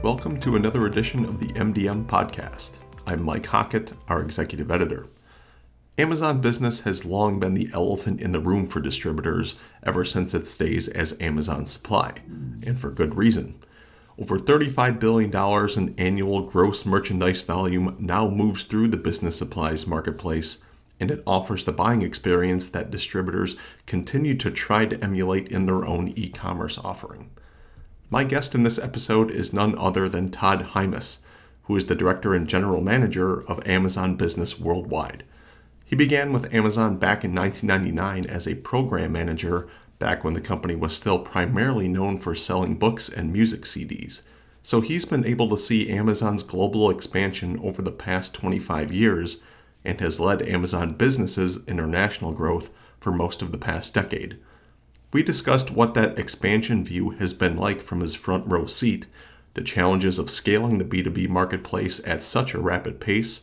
Welcome to another edition of the MDM podcast. I'm Mike Hockett, our executive editor. Amazon Business has long been the elephant in the room for distributors ever since its days as Amazon Supply, and for good reason. Over $35 billion in annual gross merchandise volume now moves through the business supplies marketplace, and it offers the buying experience that distributors continue to try to emulate in their own e-commerce offering. My guest in this episode is none other than Todd Hymas, who is the Director and General Manager of Amazon Business Worldwide. He began with Amazon back in 1999 as a program manager, back when the company was still primarily known for selling books and music CDs. So he's been able to see Amazon's global expansion over the past 25 years and has led Amazon Business's international growth for most of the past decade. We discussed what that expansion view has been like from his front row seat, the challenges of scaling the B2B marketplace at such a rapid pace,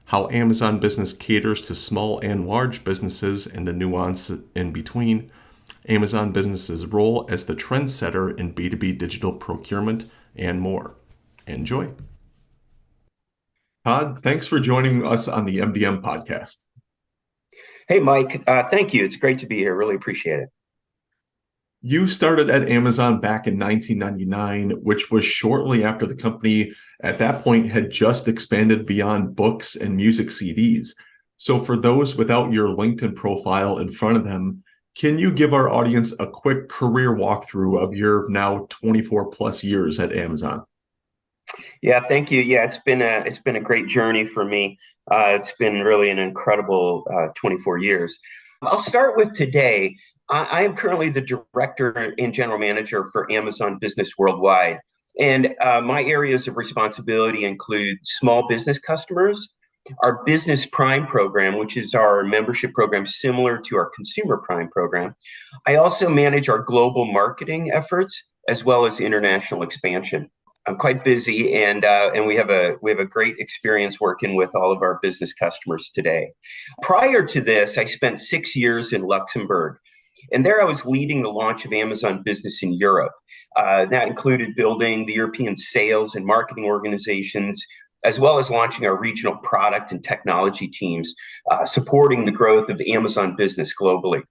how Amazon Business caters to small and large businesses and the nuance in between, Amazon Business's role as the trendsetter in B2B digital procurement, and more. Enjoy. Todd, thanks for joining us on the MDM podcast. Hey, Mike. Thank you. It's great to be here. Really appreciate it. You started at Amazon back in 1999, which was shortly after the company at that point had just expanded beyond books and music CDs. So for those without your LinkedIn profile in front of them, can you give our audience a quick career walkthrough of your now 24 plus years at Amazon? Yeah, thank you. Yeah, it's been a great journey for me. It's been really an incredible 24 years. I'll start with today. I am currently the Director and General Manager for Amazon Business Worldwide. And my areas of responsibility include small business customers, our Business Prime program, which is our membership program similar to our Consumer Prime program. I also manage our global marketing efforts as well as international expansion. I'm quite busy, and we have a great experience working with all of our business customers today. Prior to this, I spent 6 years in Luxembourg. And there I was leading the launch of Amazon Business in Europe. That included building the European sales and marketing organizations, as well as launching our regional product and technology teams, supporting the growth of Amazon Business globally.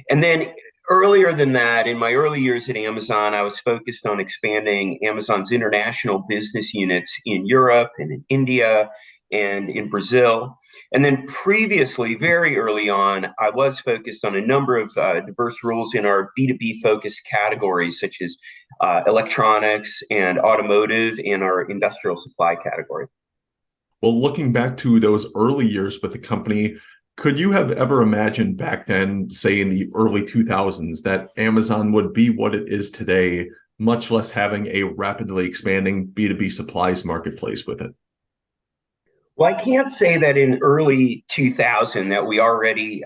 And then earlier than that, in my early years at Amazon, I was focused on expanding Amazon's international business units in Europe and in India and in Brazil. And then previously, very early on, I was focused on a number of diverse roles in our B2B focused categories, such as electronics and automotive and our industrial supply category. Well, looking back to those early years with the company, could you have ever imagined back then, say in the early 2000s, that Amazon would be what it is today, much less having a rapidly expanding B2B supplies marketplace with it? Well, I can't say that in early 2000 that we already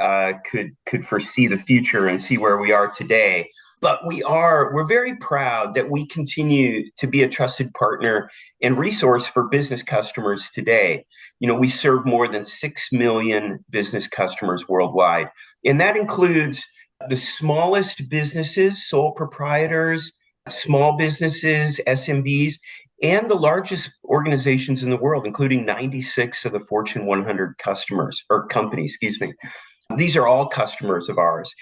could foresee the future and see where we are today. But we're very proud that we continue to be a trusted partner and resource for business customers today. You know, we serve more than 6 million business customers worldwide. And that includes the smallest businesses, sole proprietors, small businesses, SMBs, and the largest organizations in the world, including 96 of the Fortune 100 companies. These are all customers of ours.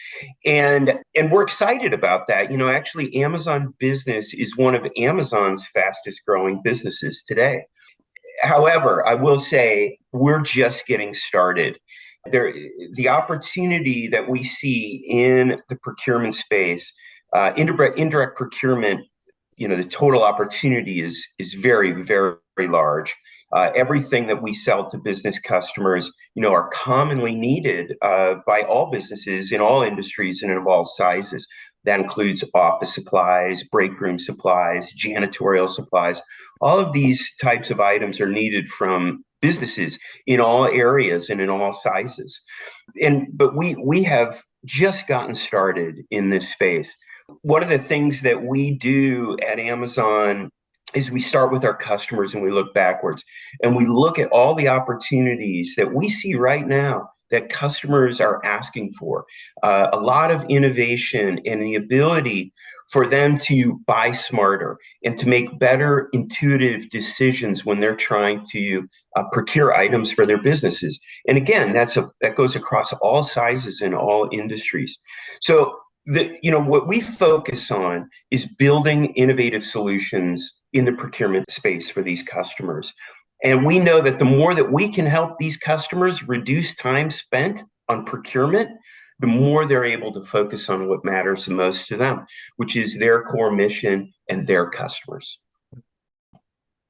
And we're excited about that. You know, actually, Amazon Business is one of Amazon's fastest growing businesses today. However, I will say we're just getting started. The opportunity that we see in the procurement space, indirect procurement, you know, the total opportunity is very, very, very large. Everything that we sell to business customers, you know, are commonly needed by all businesses in all industries and of all sizes. That includes office supplies, break room supplies, janitorial supplies. All of these types of items are needed from businesses in all areas and in all sizes. But we have just gotten started in this space. One of the things that we do at Amazon is we start with our customers and we look backwards and we look at all the opportunities that we see right now that customers are asking for. A lot of innovation and the ability for them to buy smarter and to make better intuitive decisions when they're trying to procure items for their businesses. And again, that goes across all sizes and all industries. So what we focus on is building innovative solutions in the procurement space for these customers. And we know that the more that we can help these customers reduce time spent on procurement, the more they're able to focus on what matters the most to them, which is their core mission and their customers.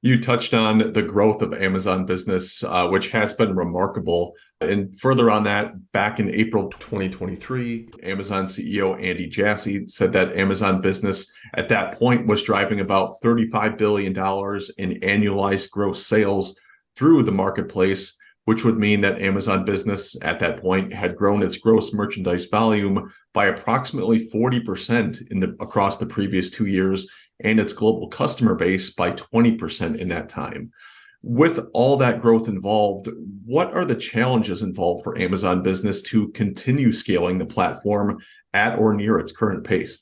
You touched on the growth of Amazon Business, which has been remarkable. And further on that, back in April 2023, Amazon CEO Andy Jassy said that Amazon Business at that point was driving about $35 billion in annualized gross sales through the marketplace, which would mean that Amazon Business at that point had grown its gross merchandise volume by approximately 40% across the previous 2 years, and its global customer base by 20% in that time. With all that growth involved, what are the challenges involved for Amazon Business to continue scaling the platform at or near its current pace?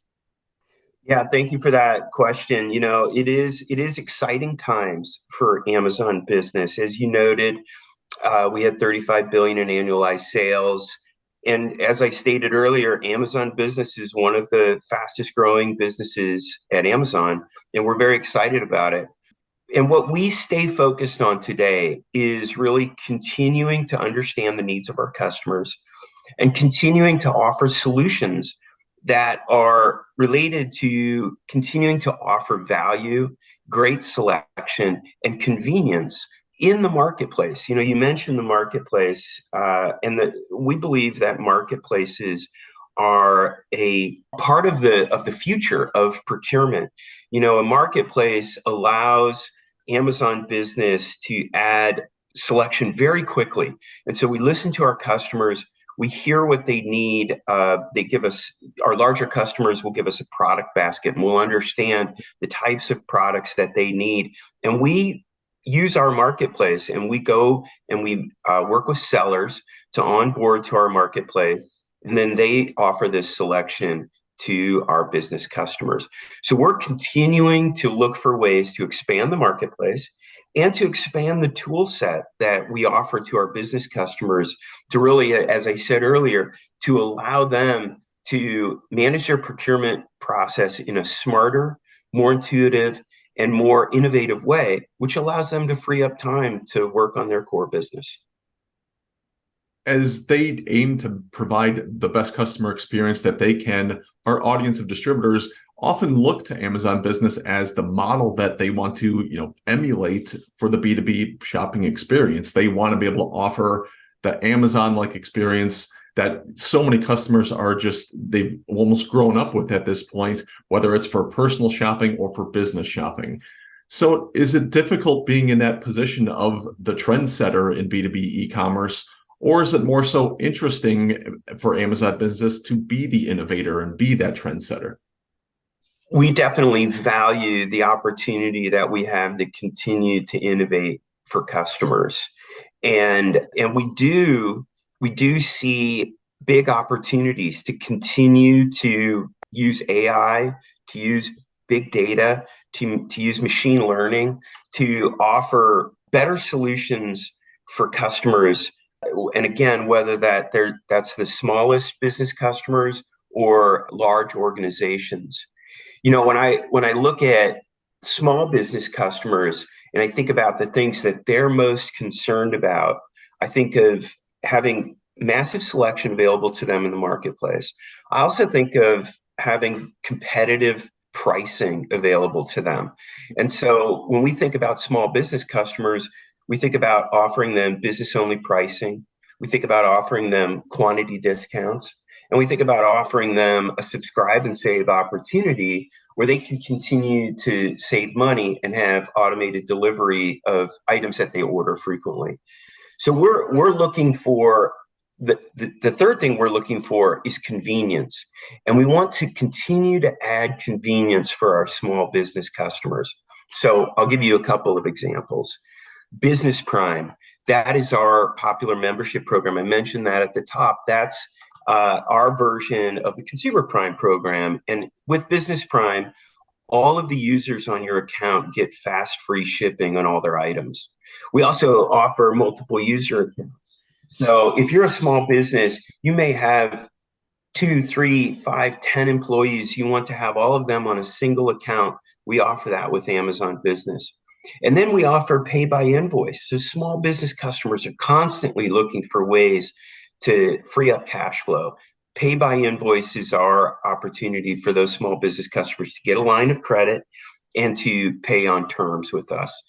Yeah, thank you for that question. It is exciting times for Amazon Business. As you noted, we had 35 billion in annualized sales. And as I stated earlier, Amazon Business is one of the fastest growing businesses at Amazon, and we're very excited about it. And what we stay focused on today is really continuing to understand the needs of our customers and continuing to offer solutions that are related to continuing to offer value, great selection, and convenience in the marketplace. You mentioned the marketplace, and we believe that marketplaces are a part of the future of procurement. A marketplace allows Amazon Business to add selection very quickly. And so we listen to our customers, we hear what they need. They give us, our larger customers will give us a product basket, and we'll understand the types of products that they need. And we use our marketplace, and we go and we work with sellers to onboard to our marketplace, and then they offer this selection to our business customers. So we're continuing to look for ways to expand the marketplace and to expand the tool set that we offer to our business customers to really, as I said earlier, to allow them to manage their procurement process in a smarter, more intuitive, and more innovative way, which allows them to free up time to work on their core business. As they aim to provide the best customer experience that they can, our audience of distributors often look to Amazon Business as the model that they want to, emulate for the B2B shopping experience. They want to be able to offer the Amazon-like experience that so many customers they've almost grown up with at this point, whether it's for personal shopping or for business shopping. So is it difficult being in that position of the trendsetter in B2B e-commerce, or is it more so interesting for Amazon Business to be the innovator and be that trendsetter? We definitely value the opportunity that we have to continue to innovate for customers. And we do see big opportunities to continue to use AI, to use big data, to use machine learning, to offer better solutions for customers. And again, whether that's the smallest business customers or large organizations. When I look at small business customers and I think about the things that they're most concerned about, I think of having massive selection available to them in the marketplace. I also think of having competitive pricing available to them. And so when we think about small business customers, we think about offering them business-only pricing. We think about offering them quantity discounts. And we think about offering them a subscribe and save opportunity where they can continue to save money and have automated delivery of items that they order frequently. So we're looking for the third thing we're looking for is convenience. And we want to continue to add convenience for our small business customers. So I'll give you a couple of examples. Business Prime. That is our popular membership program. I mentioned that at the top. That's our version of the Consumer Prime program. And with Business Prime, all of the users on your account get fast free shipping on all their items. We also offer multiple user accounts. So if you're a small business, you may have 2, 3, 5, 10 employees. You want to have all of them on a single account. We offer that with Amazon Business. And then we offer pay by invoice. So small business customers are constantly looking for ways to free up cash flow. Pay by invoice is our opportunity for those small business customers to get a line of credit and to pay on terms with us.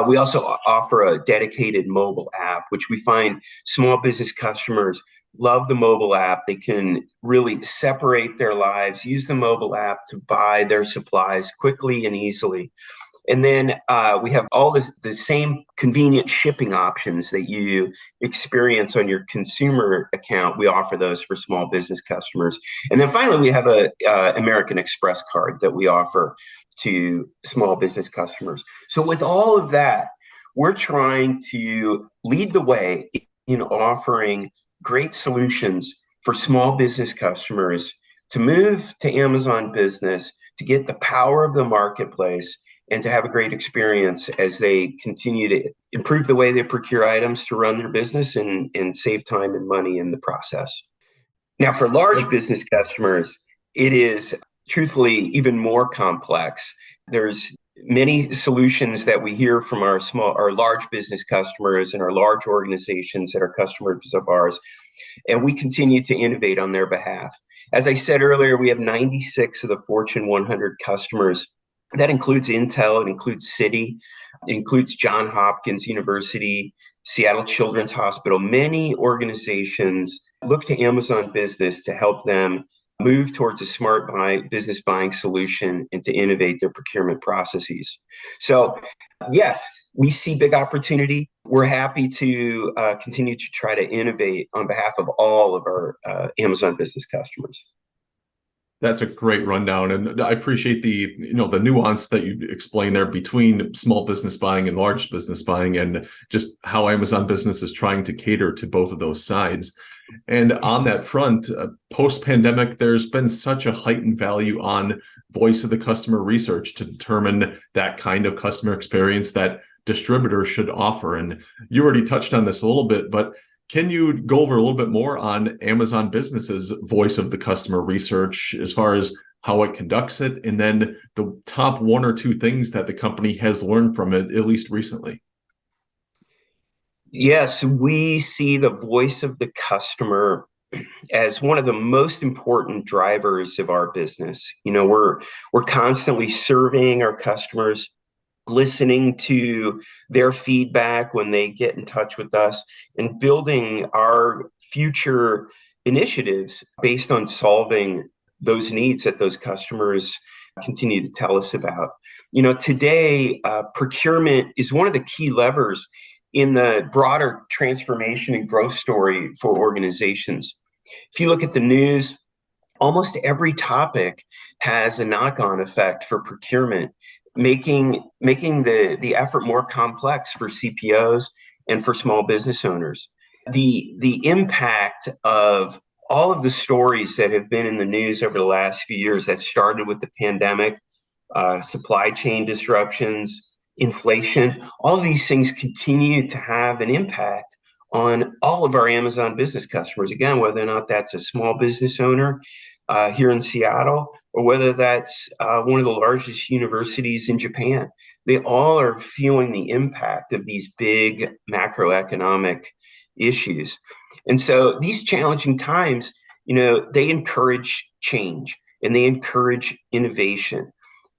We also offer a dedicated mobile app, which we find small business customers love the mobile app. They can really separate their lives, use the mobile app to buy their supplies quickly and easily. And then we have all the same convenient shipping options that you experience on your consumer account. We offer those for small business customers. And then finally, we have a American Express card that we offer to small business customers. So with all of that, we're trying to lead the way in offering great solutions for small business customers to move to Amazon Business, to get the power of the marketplace, and to have a great experience as they continue to improve the way they procure items to run their business and save time and money in the process. Now, for large business customers, it is truthfully even more complex. There's many solutions that we hear from our large business customers and our large organizations that are customers of ours, and we continue to innovate on their behalf. As I said earlier, we have 96 of the Fortune 100 customers. That includes Intel, it includes Citi, it includes Johns Hopkins University, Seattle Children's Hospital. Many organizations look to Amazon Business to help them move towards a smart business buying solution and to innovate their procurement processes. So yes, we see big opportunity. We're happy to continue to try to innovate on behalf of all of our Amazon Business customers. That's a great rundown, and I appreciate the nuance that you explained there between small business buying and large business buying, and just how Amazon Business is trying to cater to both of those sides. And on that front, post-pandemic, there's been such a heightened value on voice of the customer research to determine that kind of customer experience that distributors should offer. And you already touched on this a little bit, but can you go over a little bit more on Amazon Business's voice of the customer research as far as how it conducts it, and then the top 1 or 2 things that the company has learned from it, at least recently? Yes, we see the voice of the customer as one of the most important drivers of our business. We're constantly surveying our customers, listening to their feedback when they get in touch with us, and building our future initiatives based on solving those needs that those customers continue to tell us about. Today, procurement is one of the key levers in the broader transformation and growth story for organizations. If you look at the news, almost every topic has a knock-on effect for procurement, making the effort more complex for CPOs and for small business owners. The impact of all of the stories that have been in the news over the last few years that started with the pandemic, supply chain disruptions, inflation, all of these things continue to have an impact on all of our Amazon Business customers. Again, whether or not that's a small business owner here in Seattle, or whether that's one of the largest universities in Japan. They all are feeling the impact of these big macroeconomic issues. And so these challenging times, they encourage change and they encourage innovation.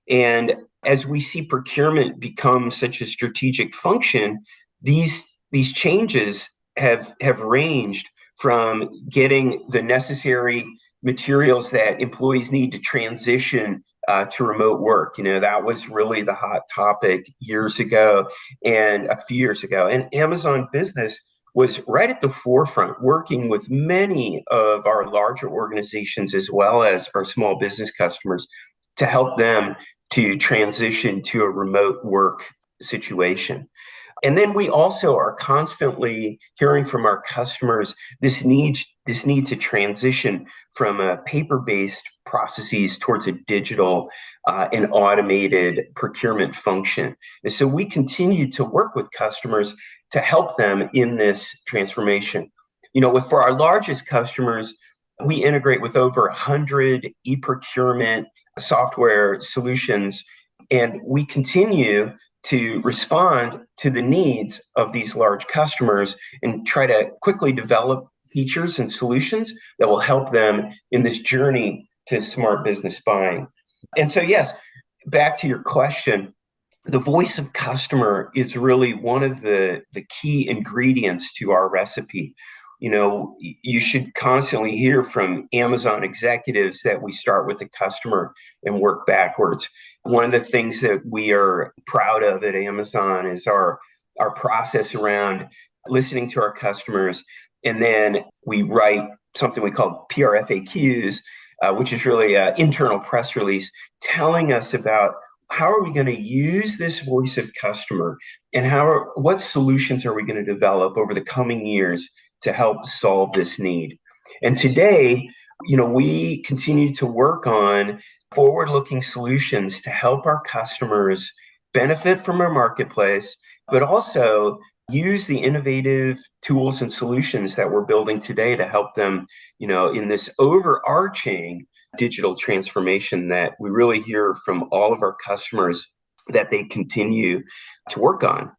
And as we see procurement become such a strategic function, these changes have ranged from getting the necessary materials that employees need to transition to remote work. That was really the hot topic years ago and a few years ago. And Amazon Business was right at the forefront, working with many of our larger organizations as well as our small business customers to help them to transition to a remote work situation. And then we also are constantly hearing from our customers this need to transition from a paper-based processes towards a digital and automated procurement function. And so we continue to work with customers to help them in this transformation. For our largest customers, we integrate with over 100 e-procurement software solutions, and we continue to respond to the needs of these large customers and try to quickly develop features and solutions that will help them in this journey to smart business buying. And so, yes, back to your question, the voice of customer is really one of the key ingredients to our recipe. You should constantly hear from Amazon executives that we start with the customer and work backwards. One of the things that we are proud of at Amazon is our process around listening to our customers. And then we write something we call PRFAQs, which is really an internal press release telling us about how are we going to use this voice of customer and what solutions are we going to develop over the coming years to help solve this need. And today, we continue to work on forward-looking solutions to help our customers benefit from our marketplace, but also use the innovative tools and solutions that we're building today to help them, in this overarching digital transformation that we really hear from all of our customers that they continue to work on.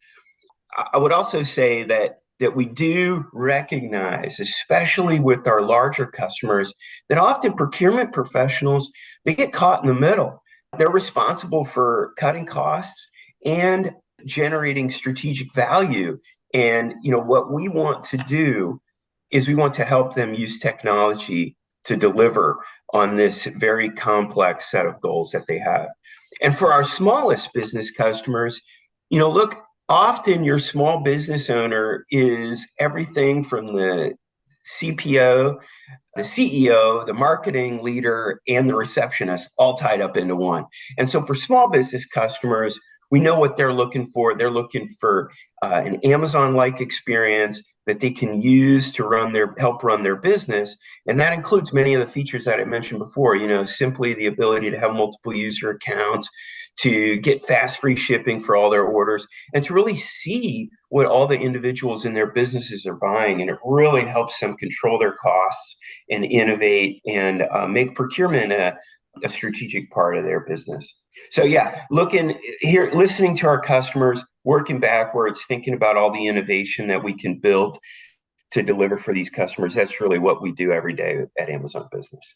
I would also say that we do recognize, especially with our larger customers, that often procurement professionals, they get caught in the middle. They're responsible for cutting costs and generating strategic value. And what we want to do is we want to help them use technology to deliver on this very complex set of goals that they have. And for our smallest business customers, look, often your small business owner is everything from the CPO, the CEO, the marketing leader, and the receptionist all tied up into one. And so for small business customers, we know what they're looking for. They're looking for an Amazon-like experience that they can use to help run their business. And that includes many of the features that I mentioned before, simply the ability to have multiple user accounts, to get fast free shipping for all their orders, and to really see what all the individuals in their businesses are buying. And it really helps them control their costs and innovate and make procurement a strategic part of their business. So yeah, listening to our customers, working backwards, thinking about all the innovation that we can build to deliver for these customers. That's really what we do every day at Amazon Business.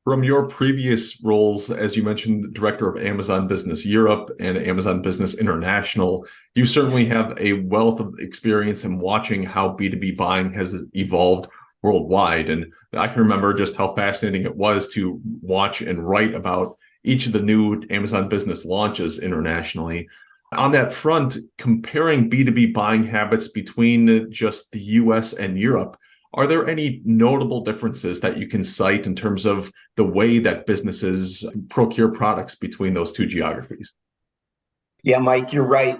From your previous roles, as you mentioned, Director of Amazon Business Europe and Amazon Business International, you certainly have a wealth of experience in watching how B2B buying has evolved worldwide. And I can remember just how fascinating it was to watch and write about each of the new Amazon Business launches internationally. On that front, comparing B2B buying habits between just the US and Europe, are there any notable differences that you can cite in terms of the way that businesses procure products between those two geographies? Yeah, Mike, you're right.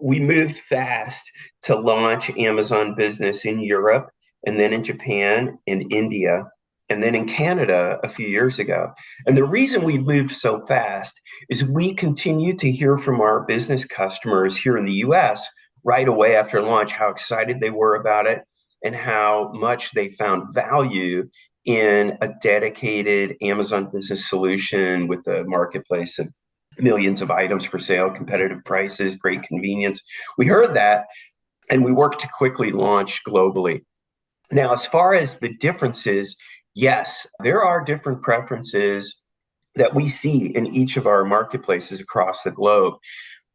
We moved fast to launch Amazon Business in Europe, and then in Japan and India, and then in Canada a few years ago. And the reason we moved so fast is we continue to hear from our business customers here in the US right away after launch how excited they were about it and how much they found value in a dedicated Amazon Business solution with a marketplace of millions of items for sale, competitive prices, great convenience. We heard that, and we worked to quickly launch globally. Now, as far as the differences, yes, there are different preferences that we see in each of our marketplaces across the globe,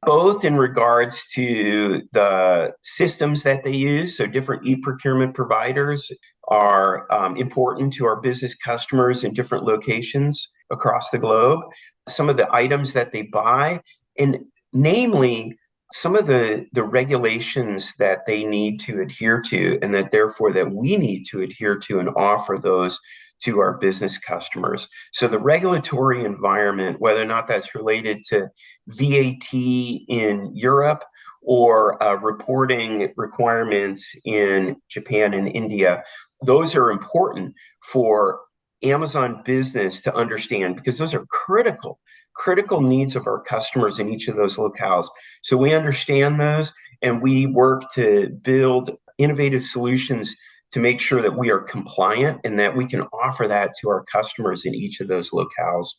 both in regards to the systems that they use. So different e-procurement providers are important to our business customers in different locations across the globe. Some of the items that they buy, and namely, some of the regulations that they need to adhere to, and that therefore that we need to adhere to and offer those to our business customers. So the regulatory environment, whether or not that's related to VAT in Europe or reporting requirements in Japan and India. Those are important for Amazon Business to understand because those are critical needs of our customers in each of those locales. So we understand those and we work to build innovative solutions to make sure that we are compliant and that we can offer that to our customers in each of those locales.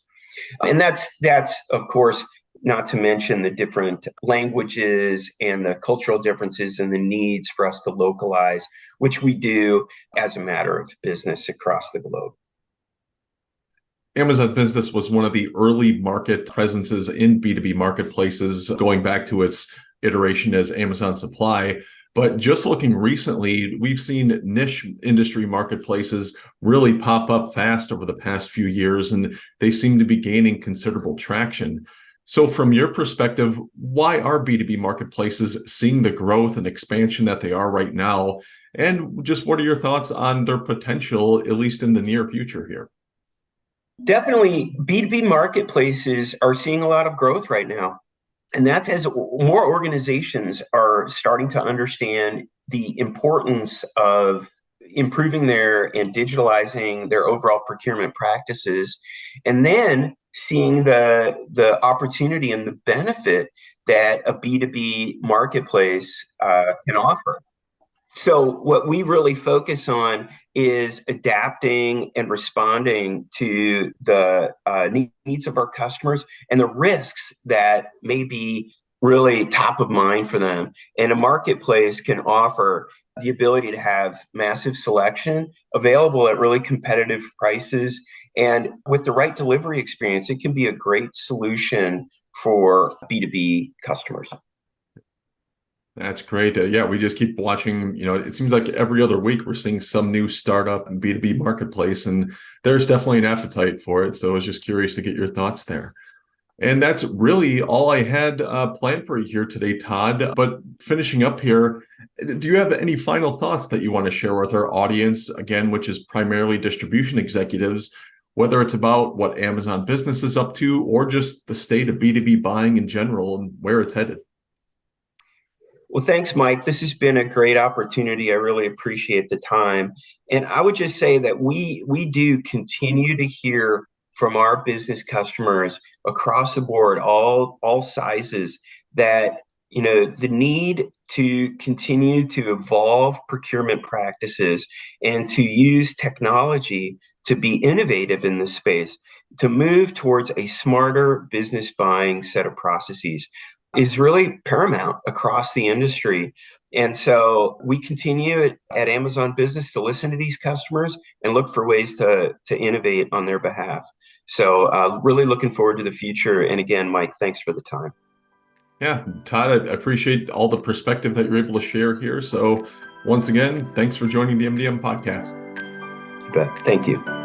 And that's of course not to mention the different languages and the cultural differences and the needs for us to localize, which we do as a matter of business across the globe. Amazon Business was one of the early market presences in B2B marketplaces, going back to its iteration as Amazon Supply. But just looking recently, we've seen niche industry marketplaces really pop up fast over the past few years, and they seem to be gaining considerable traction. So from your perspective, why are B2B marketplaces seeing the growth and expansion that they are right now? And just what are your thoughts on their potential, at least in the near future here? Definitely, B2B marketplaces are seeing a lot of growth right now. And that's as more organizations are starting to understand the importance of improving their and digitalizing their overall procurement practices, and then seeing the opportunity and the benefit that a B2B marketplace can offer. So what we really focus on is adapting and responding to the needs of our customers and the risks that may be really top of mind for them. And a marketplace can offer the ability to have massive selection available at really competitive prices. And with the right delivery experience, it can be a great solution for B2B customers. That's great. Yeah, we just keep watching. It seems like every other week we're seeing some new startup and B2B marketplace, and there's definitely an appetite for it. So I was just curious to get your thoughts there. And that's really all I had planned for you here today, Todd. But finishing up here, do you have any final thoughts that you want to share with our audience, again, which is primarily distribution executives, whether it's about what Amazon Business is up to or just the state of B2B buying in general and where it's headed? Well, thanks, Mike. This has been a great opportunity. I really appreciate the time. And I would just say that we do continue to hear from our business customers across the board, all sizes, that the need to continue to evolve procurement practices and to use technology to be innovative in this space, to move towards a smarter business buying set of processes is really paramount across the industry. And so we continue at Amazon Business to listen to these customers and look for ways to innovate on their behalf. So really looking forward to the future. And again, Mike, thanks for the time. Yeah, Todd, I appreciate all the perspective that you're able to share here. So once again, thanks for joining the MDM podcast. You bet. Thank you.